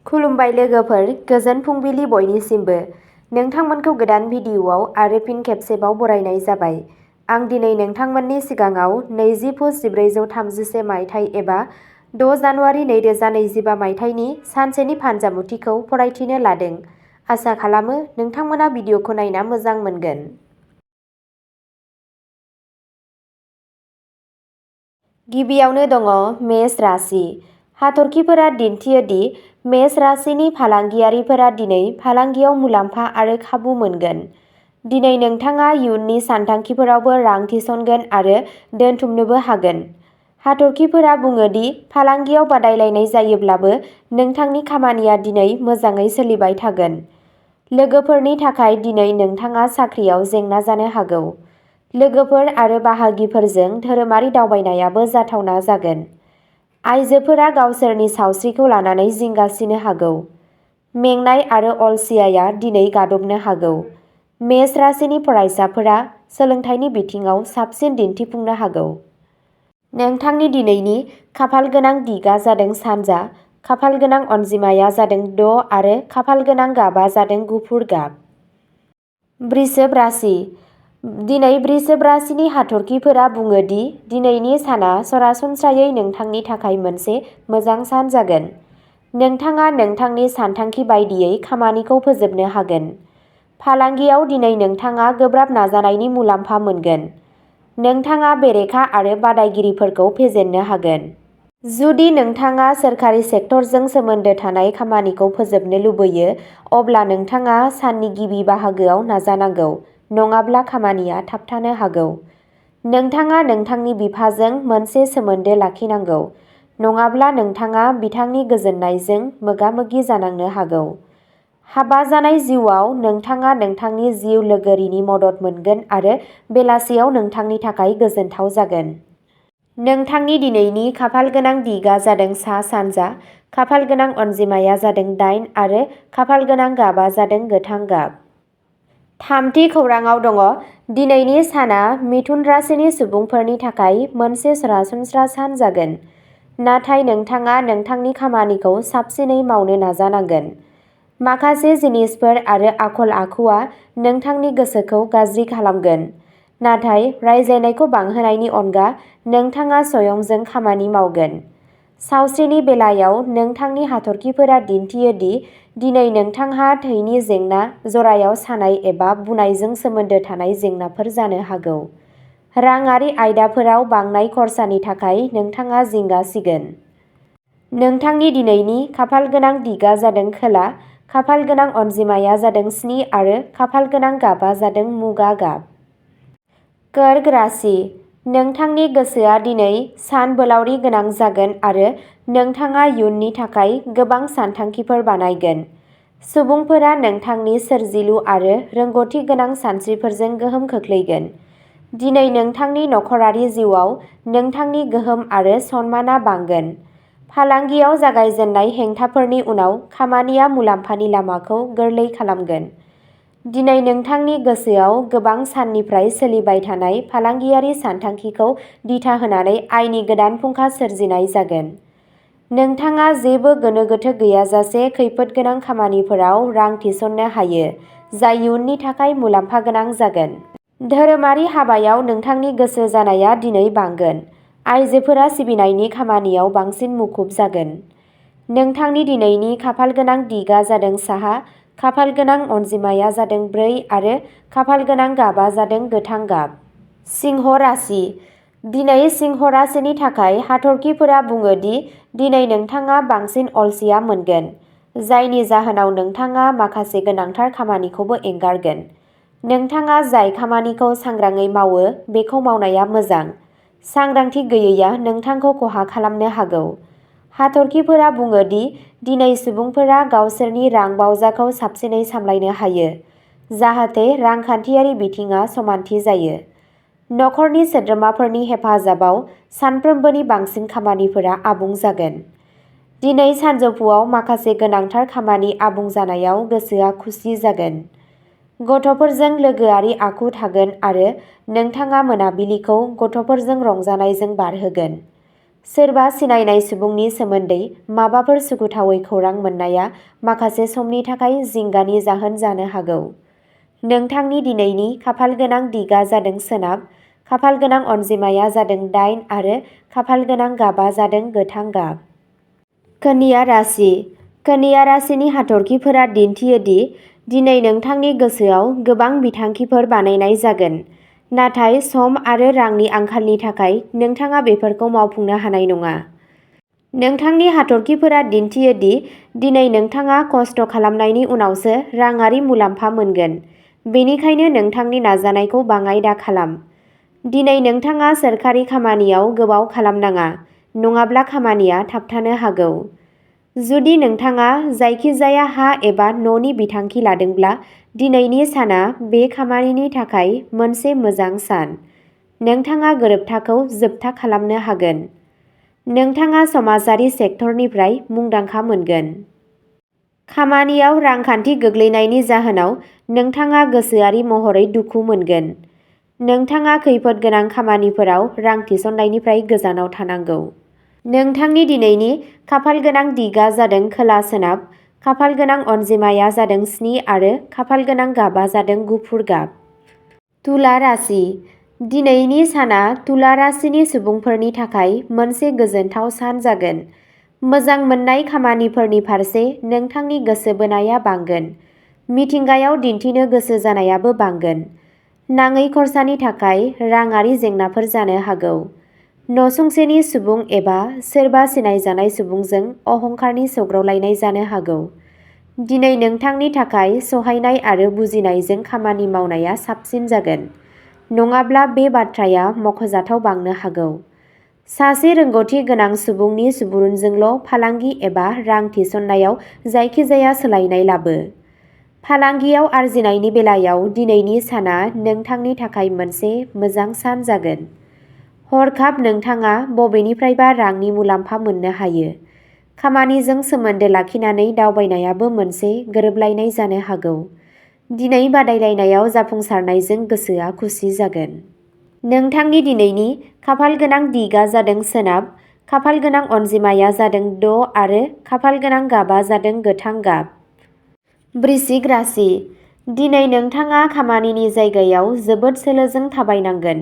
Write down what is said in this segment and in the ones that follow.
खुलुमबाय लोगोफोर, गोजोन फुंबिलि बयनिसिमबो। नोंथांमोनखौ गोदान भिडिअ'आव आरो फिन खेबसेबाव बरायनाय जाबाय। आं दिनै नोंथांमोननि सिगाङाव 20 पुस 1433 मायथाइ एबा 6 जानुवारि 2025 मायथाइनि सानसेनि फानजामुथिखौ फरायथिनो लादों। आसा खालामो नोंथांमोना भिडिअ'खौ नायना मोजां मोनगोन। गिबियावनो दङ मेष राशि। हाथरखिफोरा दिन्थियो दि मेष राशिनि फालांगियारिफोरा दिनै फालांगियाव मुलाम्फा आरो खाबु मोनगोन। दिनै नोंथाङा इयुननि सानथांखिफोरावबो रां थिसनगोन आरो दोनथुमनोबो हागोन। हाथरखिफोरा बुङो दि फालांगियाव बादायलायनाय जायोब्लाबो नोंथांनि खामानिया दिनै मोजाङै सोलिबाय थागोन। लोगोफोरनि थाखाय दिनै नोंथाङा साख्रियाव जेंना जानो हागौ। लोगोफोर आरो बाहागिफोरजों धोरोमारि दावबायनायाबो जाथावना जागोन। आइजोफोरा गावसोरनि सावस्रिखौ लानानै जिंगासिनो हागौ। मेंनाय आरो अलसियाया दिनै गादबनो हागौ। मेष राशिनि फरायसाफोरा सोलोंथाइनि बिथिङाव साबसिन दिन्थिफुंनो हागौ। नोंथांनि दिनैनि खाफालगोनां दिगा जादों सानजा, खाफालगोनां अनजिमाया जादों 6 आरो खाफालगोनां गाबआ जादों गुफुर गाब। वृषभ राशि। दिनै वृषभ राशिनि हाथरखिफोरा बुङो दि दिनैनि साना सरासनस्रायै नोंथांनि थाखाय मोनसे मोजां सान जागोन। नोंथाङा नोंथांनि सानथांखि बायदियै खामानिखौ फोजोबनो हागोन। फालांगियाव दिनै नोंथाङा गोब्राब नाजानायनि मुलाम्फा मोनगोन। नोंथाङा बेरेखा आरो बादायगिरिफोरखौ फेजेननो हागोन। जुदि नोंथाङा सोरखारि सेक्टरजों सोमोन्दो थानाय खामानिखौ फोजोबनो लुबैयो, अब्ला नोंथाङा साननि गिबि बाहागोआव नाजानांगौ, नङाब्ला खामानिया थाबथानो हागौ। नोंथाङा नोंथांनि बिफाजों मोनसे सोमोन्दो लाखिनांगौ, नङाब्ला नोंथाङा बिथांनि गोजोननायजों मोगा-मोगि जानांनो हागौ। हाबा जानाय जिउआव नोंथाङा नोंथांनि जिउ लोगोरिनि मदद मोनगोन आरो बेलासियाव नोंथांनि थाखाय गोजोनथाव जागोन। नोंथांनि दिनैनि खाफालगोनां दिगा जादों सा-सानजा, खाफालगोनां अनजिमाया जादों 8 आरो खाफालगोनां गाबआ जादों गोथां गाब। थामथि खौराङाव दङ। दिनैनि साना मिथुन राशिनि सुबुंफोरनि थाखाय मोनसे सरासनस्रा सान जागोन। नाथाय नोंथाङा नोंथांनि खामानिखौ साबसिनै मावनो नाजानांगोन। माखासे जिनिसफोर आरो आखल-आखुआ नोंथांनि गोसोखौ गाज्रि खालामगोन। नाथाय रायज्लायनायखौ बांहोनायनि अनगा नोंथाङा स्वयंजों खामानि मावगोन। सावस्रिनि बेलायाव नोंथांनि हाथरखिफोरा दिन्थियो दि दिनै नोंथांहा थैनि जेंना, जरायाव सानाय एबा बुनायजों सोमोन्दो थानाय जेंनाफोर जानो हागौ। राङारि आयदाफोराव बांनाय खरसानि थाखाय नोंथाङा जिंगा सिगोन। नोंथांनि दिनैनि खाफालगोनां दिगा जादों खोला, खाफालगोनां अनजिमाया जादों 7 आरो खाफालगोनां गाबआ जादों मुगा गाब। कर्क राशि। नोंथांनि गोसोआ दिनै सानबोलावरि गोनां जागोन आरो नोंथाङा इयुननि थाखाय गोबां सानथांखिफोर बानायगोन। सुबुंफोरा नोंथांनि सोरजिलु आरो रोंग'थि गोनां सानस्रिफोरजों गोहोम खोख्लैगोन। दिनै नोंथांनि नखरारि जिउआव नोंथांनि गोहोम आरो सनमानआ बांगोन। फालांगियाव जागायजेननाय हेंथाफोरनि उनाव खामानिया मुलाम्फानि लामाखौ गोरलै खालामगोन। दिनै नोंथांनि गोसोआव गोबां साननिफ्राय सोलिबाय थानाय फालांगियारि सानथांखिखौ दिथा होनानै आयनि गोदान फुंखा सोरजिनाय जागोन। नोंथाङा जेबो गोनो-गोथो गैयाजासे खैफोदगोनां खामानिफोराव रां थिसननो हायो, जाय इयुननि थाखाय मुलाम्फा गोनां जागोन। धोरोमारि हाबायाव नोंथांनि गोसो जानाया दिनै बांगोन। आइजोफोरा सिबिनायनि खामानियाव बांसिन मुखुब जागोन। नोंथांनि दिनैनि खाफालगोनां दिगा जादों साहा, खाफालगोनां अनजिमाया जादों 4 आरो खाफालगोनां गाबआ जादों गोथां गाब। सिंह राशि। दिनै सिंह राशिनि थाखाय हाथरखिफोरा बुङो दि दिनै नोंथाङा बांसिन अलसिया मोनगोन, जायनि जाहोनाव नोंथाङा माखासे गोनांथार खामानिखौबो एंगारगोन। नोंथाङा जाय खामानिखौ सांग्राङै मावो बेखौ मावनाया मोजां। सांग्रांथि गैयैआ नोंथांखौ खहा खालामनो हागौ। हाथरखिफोरा बुङो दि दिनै सुबुंफोरा गावसोरनि रां बावजाखौ साबसिनै सामलायनो हायो, जाहाथे रांखान्थियारि बिथिङा समानथि जायो। नखरनि सोद्रोमाफोरनि हेफाजाबाव सानफ्रोमबोनि बांसिन खामानिफोरा आबुं जागोन। दिनै सानजौफुआव माखासे गोनांथार खामानि आबुं जानायाव गोसोआ खुसि जागोन। गथ'फोरजों लोगोआरि आखु थागोन आरो नोंथाङा मोनाबिलिखौ गथ'फोरजों रंजानायजों बारहोगोन। सोरबा सिनायनाय सुबुंनि सोमोन्दै माबाफोर सुखुथावै खौरां मोननाया माखासे समनि थाखाय जिंगानि जाहोन जानो हागौ। नोंथांनि दिनैनि खाफालगोनां दिगा जादों सोनाब, खाफालगोनां अनजिमाया जादों 8 आरो खाफालगोनां गाबा जादों गोथां गाब। कन्या राशि। कन्या राशिनि हाथरखिफोरा दिन्थियो दि दिनै नोंथांनि गोसोआव गोबां बिथांखिफोर बानायनाय जागोन, नाथाय सम आरो रांनि आंखालनि थाखाय नोंथाङा बेफोरखौ मावफुंनो हानाय नङा। नोंथांनि हाथरखिफोरा दिन्थियो दि दिनै नोंथाङा खस्थ' खालामनायनि उनावसो राङारि मुलाम्फा मोनगोन, बेनिखायनो नोंथांनि नाजानायखौ बाङाइ दाखालाम। दिनै नोंथाङा सोरखारि खामानियाव गोबाव खालामनाङा, नङाब्ला खामानिया थाबथानो हागौ। जुदि नोंथाङा जायखिजाया हा एबा न'नि बिथांखि लादोंब्ला दिनैनि साना बे खामानिनि थाखाय मोनसे मोजां सान। नोंथाङा गोरोबथाखौ जोबथा खालामनो हागोन। नोंथाङा समाजारि सेक्टरनिफ्राय मुंदांखा मोनगोन। खामानियाव रांखान्थि गोग्लैनायनि जाहोनाव नोंथाङा गोसोआरि महरै दुखु मोनगोन। नोंथाङा खैफोद गोनां खामानिफोराव रां थिसननायनिफ्राय गोजानाव थानांगौ। नोंथांनि दिनैनि खाफालगोनां दिगा जादों खोला-सोनाब, खाफालगोनां अनजिमाया जादों 7 आरो खाफालगोनां गाबा जादों गुफुर गाब। तुला राशि। दिनैनि साना तुला राशिनि सुबुंफोरनि थाखाय मोनसे गोजोनथाव सान जागोन। मोजां मोननाय खामानिफोरनि फारसे नोंथांनि गोसो बोनाया बांगोन। मिथिंगायाव दिन्थिनो गोसो जानायाबो बांगोन। नाङै खरसानि थाखाय राङारि जेंनाफोर जानो हागौ। नसुंसेनि सुबुं एबा सोरबा सिनायजानाय सुबुंजों अहंकारनि सौग्रावलायनाय जानो हागौ। दिनै नोंथांनि थाखाय सहायनाय आरो बुजिनायजों खामानि मावनाया साबसिन जागोन, नङाब्ला बे बाथ्राया मख'जाथाव बांनो हागौ। सासे रोंग'थि गोनां सुबुंनि सुबुरुनजोंल' फालांगि एबा रां थिसननायाव जायखिजाया सोलायनाय लाबो। फालांगियाव आर्जिनायनि बेलायाव दिनैनि साना नोंथांनि थाखाय मोनसे मोजां सान जागोन। हरखाब नोंथाङा बबेनिफ्रायबा रांनि मुलाम्फा मोननो हायो। खामानिजों सोमोन्दो लाखिनानै दावबायनायाबो मोनसे गोरोबलायनाय जानो हागौ। दिनै बादायलायनायाव जाफुंसारनायजों गोसोआ खुसि जागोन। नोंथांनि दिनैनि खाफालगोनां दिगा जादों सोनाब, खाफालगोनां अनजिमाया जादों 6 आरो खाफालगोनां गाबा जादों गोथां गाब। वृश्चिक राशि। दिनै नोंथाङा खामानिनि जायगायाव जोबोद सोलोजों थाबायनांगोन।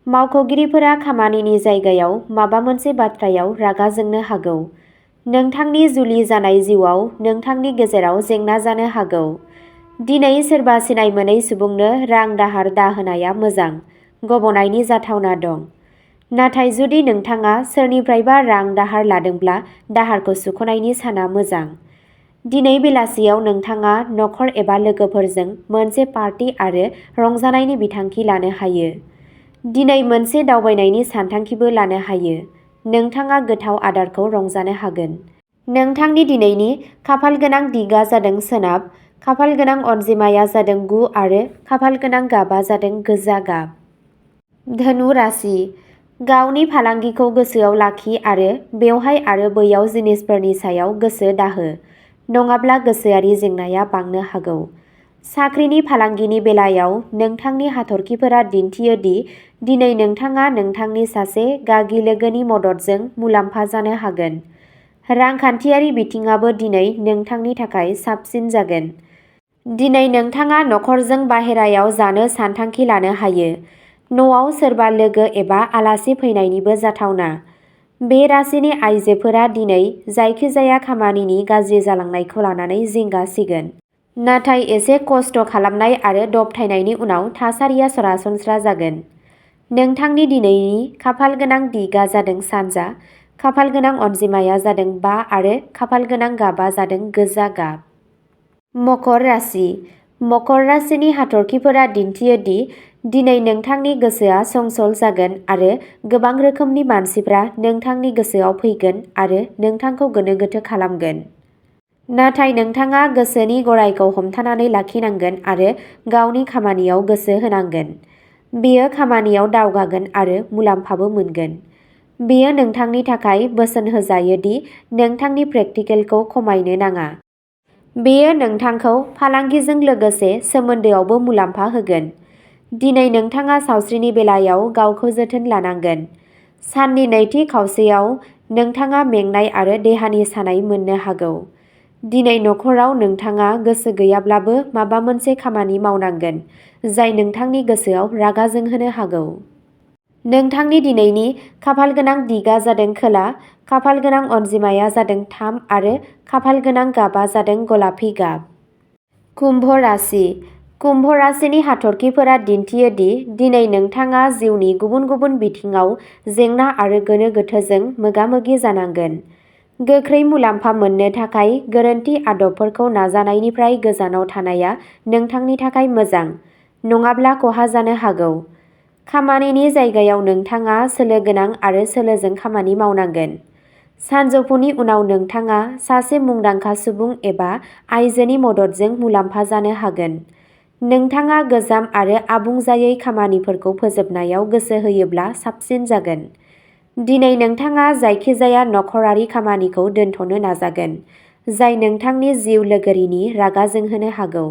मावख'गिरिफोरा खामानिनि जायगायाव माबा मोनसे बाथ्रायाव रागा जोंनो हागौ। नोंथांनि जुलि जानाय जिउआव नोंथांनि गेजेराव जेंना जानो हागौ। दिनै सोरबा सिनाय मोनै सुबुंनो रां दाहार दाहोनाया मोजां, गबनायनि जाथावना दं। नाथाय जुदि नोंथाङा सोरनिफ्रायबा रां दाहार लादोंब्ला दाहारखौ सुख'नायनि साना मोजां। दिनै बेलासियाव नोंथाङा नखर एबा लोगोफोरजों मोनसे पार्टी आरो रंजानायनि बिथांखि लानो हायो। दिनै मोनसे दावबायनायनि सानथांखिबो लानो हायो। नोंथाङा गोथाव आदारखौ रंजानो हागोन। नोंथांनि दिनैनि खाफालगोनां दिगा जादों सोनाब, खाफालगोनां अनजिमाया जादों 9 आरो खाफालगोनां गाबा जादों गोजा गाब। धनु राशि। गावनि फालांगिखौ गोसोआव लाखि आरो बेवहाय आरो बैयाव जिनिसफोरनि सायाव गोसो दाहो, नङाब्ला गोसोआरि जेंनाया बांनो हागौ। साख्रिनि फालांगिनि बेलायाव नोंथांनि हाथरखिफोरा दिन्थियो दि दिनै नोंथाङा नोंथांनि सासे गागि लोगोनि मददजों मुलाम्फा जानो हागोन। रांखान्थियारि बिथिङाबो दिनै नोंथांनि थाखाय साबसिन जागोन। दिनै नोंथाङा नखरजों बाहेरायाव जानो सानथांखि लानो हायो। न'आव सोरबा लोगो एबा आलासि फैनायनिबो जाथावना। बे राशिनि आइजोफोरा दिनै जायखिजाया खामानिनि गाज्रि जालांनायखौ लानानै जिंगा सिगोन। नाथाय एसे खस्थ' खालामनाय आरो दबथायनायनि उनाव थासारिया सरासनस्रा जागोन। नोंथांनि दिनैनि खाफालगोनां दिगा जादों सानजा, खाफालगोनां अनजिमाया जादों 5 आरो खाफालगोनां गाबा जादों गोजा गाब। मकर राशि। मकर राशिनि हाथरखिफोरा दिन्थियो दि दिनै नोंथांनि गोसोआ चंचल जागोन आरो गोबां रोखोमनि मानसिफ्रा नोंथांनि गोसोआव फैगोन आरो नोंथांखौ गोनो गोथो खालामगोन। नाथाय नोंथाङा गोसोनि गरायखौ हमथानानै लाखिनांगोन आरो गावनि खामानियाव गोसो होनांगोन। बेयो खामानियाव दावगागोन आरो मुलाम्फाबो मोनगोन। बेयो नोंथांनि थाखाय बोसोन होजायो दि नोंथांनि प्रेक्टिकेलखौ खमायनो नाङा। बेयो नोंथांखौ फालांगिजों लोगोसे सोमोन्दोआवबो मुलाम्फा होगोन। दिनै नोंथाङा सावस्रिनि बेलायाव गावखौ जोथोन लानांगोन। साननि नैथि खावसेयाव नोंथाङा मेंनाय आरो देहानि सानाय मोननो हागौ। दिनै नखराव नोंथाङा गोसो गैयाब्लाबो माबा मोनसे खामानि मावनांगोन जाय नोंथांनि गोसोआव रागा जोंहोनो हागौ। नोंथांनि दिनैनि खाफालगोनां दिगा जादों खोला, खाफालगोनां अनजिमाया जादों 3 आरो खाफालगोनां गाबा जादों गलापि गाब। कुम्भ राशि। कुम्भ राशिनि हाथरखिफोरा दिन्थियो दि दिनै नोंथाङा जिउनि गुबुन गुबुन बिथिङाव जेंना आरो गोनो गोथोजों मोगा-मोगि जानांगोन। गोख्रै मुलाम्फा मोननो थाखाय गोरोन्थि आदबफोरखौ नाजानायनिफ्राय गोजानाव थानाया नोंथांनि थाखाय मोजां, नङाब्ला खहा जानो हागौ। खामानिनि जायगायाव नोंथाङा सोलो गोनां आरो सोलोजों खामानि मावनांगोन। सानजौफुनि उनाव नोंथाङा सासे मुंदांखा सुबुं एबा आइजोनि मददजों मुलाम्फा जानो हागोन। नोंथाङा गोजाम आरो आबुं जायै खामानिफोरखौ फोजोबनायाव गोसो होयोब्ला साबसिन जागोन। दिनै नोंथाङा जायखिजाया नखरारि खामानिखौ दोनथ'नो नाजागोन, जाय नोंथांनि जिउ लोगोरिनि रागा जोंहोनो हागौ।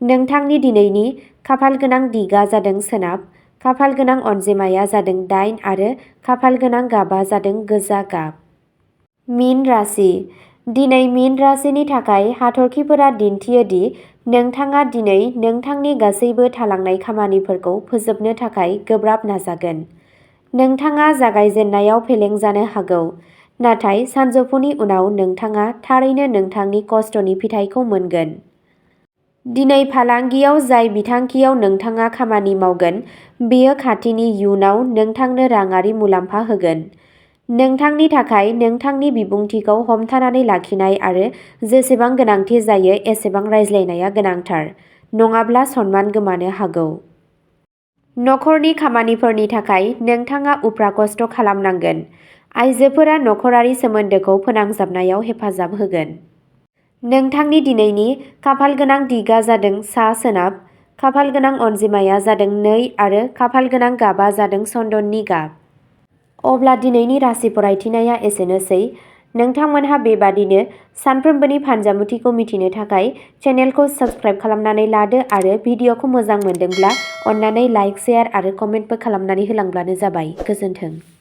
नोंथांनि दिनैनि खाफालगोनां दिगा जादों सोनाब, खाफालगोनां अनजिमाया जादों 8 आरो खाफालगोनां गाबा जादों गोजा गाब। मीन राशि। दिनै मीन राशिनि थाखाय हाथरखिफोरा दिन्थियो दि नोंथाङा दिनै नोंथांनि गासैबो थालांनाय खामानिफोरखौ फोजोबनो थाखाय गोब्राब नाजागोन। नोंथाङा जागायजेननायाव फेलें जानो हागौ, नाथाय सानजौफुनि उनाव नोंथाङा थारैनो नोंथांनि खस्थ'नि फिथायखौ मोनगोन। दिनै फालांगियाव जाय बिथांखियाव नोंथाङा खामानि मावगोन बेयो खाथिनि इयुनाव नोंथांनो राङारि मुलाम्फा होगोन। नोंथांनि थाखाय नोंथांनि बिबुंथिखौ हमथानानै लाखिनाय आरो जेसेबां गोनांथि जायो एसेबां रायज्लायनाया गोनांथार, नङाब्ला सनमान गोमानो हागौ। नखरनि खामानिफोरनि थाखाय नोंथाङा उफ्रा खस्थ' खालामनांगोन। आइजोफोरा नखरारि सोमोन्दोखौ फोनांजाबनायाव हेफाजाब होगोन। नोंथांनि दिनैनि खाफालगोनां दिगा जादों सा-सोनाब, खाफालगोनां अनजिमाया जादों 2 आरो खाफालगोनां गाबा जादों चन्दननि गाब। अब्ला दिनैनि राशि फरायथिनाया एसेनोसै। नोंथांमोनहा बेबादिनो सानफ्रोमबोनि फानजामुथिखौ मिथिनो थाखाय चेनेलखौ साबस्क्राइब खालामनानै लादो आरो भिडिअखौ मोजां मोनदोंब्ला अन्नानै लाइक, शेयार आरो कमेन्टबो खालामनानै होलांब्लानो जाबाय। गोजोन्थों।